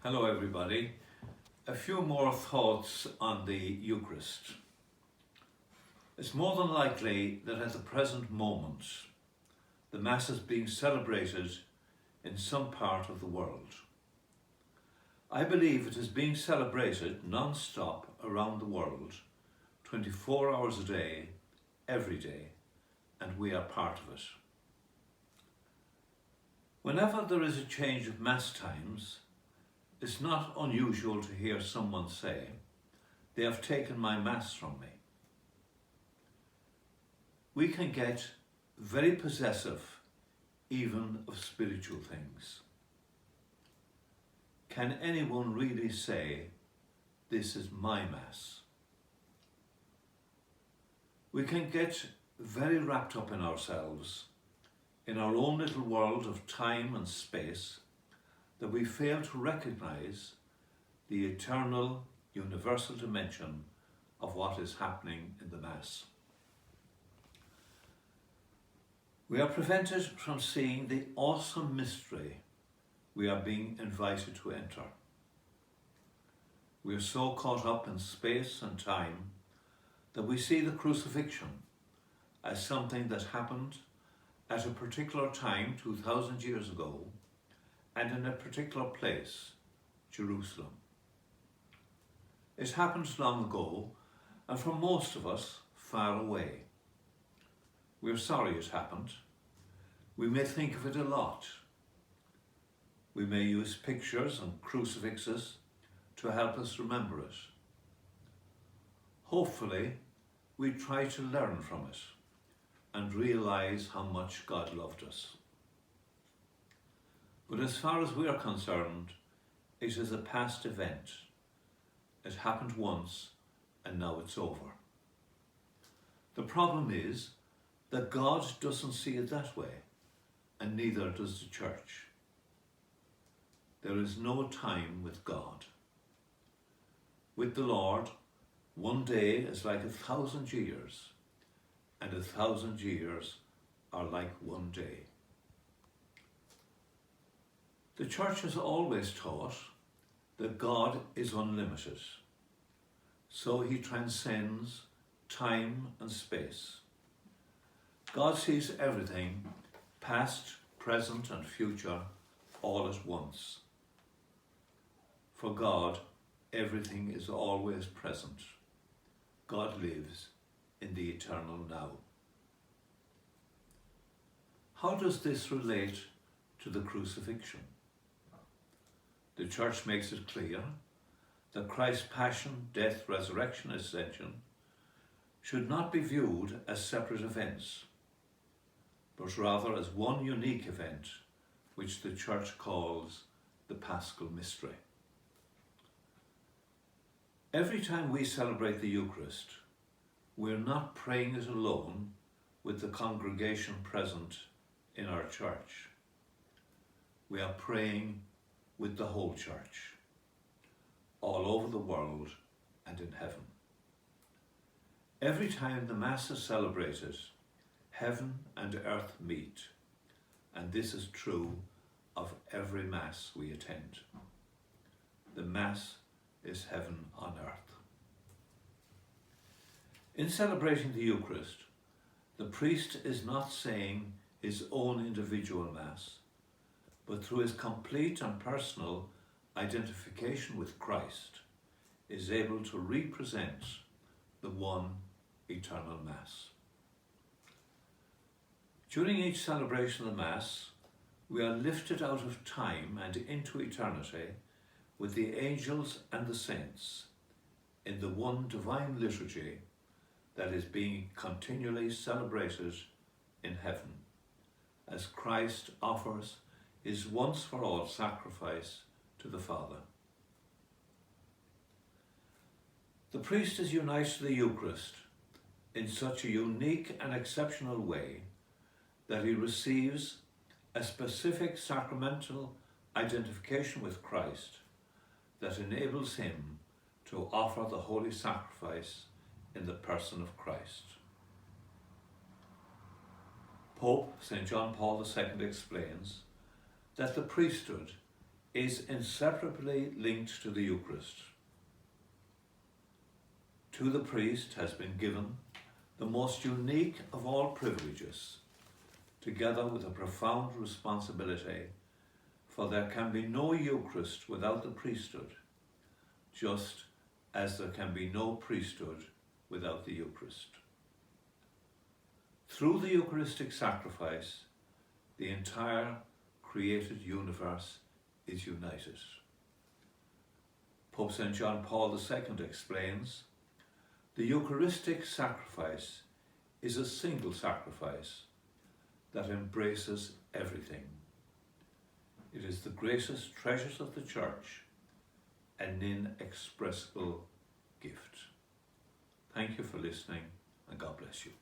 Hello everybody. A few more thoughts on the Eucharist. It's more than likely that at the present moment the Mass is being celebrated in some part of the world. I believe it is being celebrated non-stop around the world, 24 hours a day, every day, and we are part of it. Whenever there is a change of Mass times, it's not unusual to hear someone say, "They have taken my Mass from me." We can get very possessive even of spiritual things. Can anyone really say, "This is my Mass"? We can get very wrapped up in ourselves, in our own little world of time and space, that we fail to recognize the eternal, universal dimension of what is happening in the Mass. We are prevented from seeing the awesome mystery we are being invited to enter. We are so caught up in space and time that we see the crucifixion as something that happened at a particular time 2,000 years ago and in a particular place, Jerusalem. It happened long ago and for most of us far away. We're sorry it happened. We may think of it a lot. We may use pictures and crucifixes to help us remember it. Hopefully, we try to learn from it and realize how much God loved us. But as far as we are concerned, it is a past event. It happened once and now it's over. The problem is that God doesn't see it that way, and neither does the Church. There is no time with God. With the Lord, one day is like 1,000 years, and 1,000 years are like one day. The Church has always taught that God is unlimited, so he transcends time and space. God sees everything, past, present and future, all at once. For God, everything is always present. God lives in the eternal now. How does this relate to the crucifixion? The Church makes it clear that Christ's passion, death, resurrection, ascension should not be viewed as separate events, but rather as one unique event which the Church calls the Paschal Mystery. Every time we celebrate the Eucharist, we're not praying it alone with the congregation present in our church. We are praying with the whole Church, all over the world and in heaven. Every time the Mass is celebrated, heaven and earth meet, and this is true of every Mass we attend. The Mass is heaven on earth. In celebrating the Eucharist, the priest is not saying his own individual Mass, but through his complete and personal identification with Christ, is able to represent the one eternal Mass. During each celebration of the Mass, we are lifted out of time and into eternity with the angels and the saints in the one divine liturgy that is being continually celebrated in heaven, as Christ offers his once-for-all sacrifice to the Father. The priest is united to the Eucharist in such a unique and exceptional way that he receives a specific sacramental identification with Christ that enables him to offer the holy sacrifice in the person of Christ. Pope St. John Paul II explains that the priesthood is inseparably linked to the Eucharist. To the priest has been given the most unique of all privileges, together with a profound responsibility, for there can be no Eucharist without the priesthood, just as there can be no priesthood without the Eucharist. Through the Eucharistic sacrifice, the entire created universe is united. Pope St. John Paul II explains, the Eucharistic sacrifice is a single sacrifice that embraces everything. It is the greatest treasures of the Church, an inexpressible gift. Thank you for listening, and God bless you.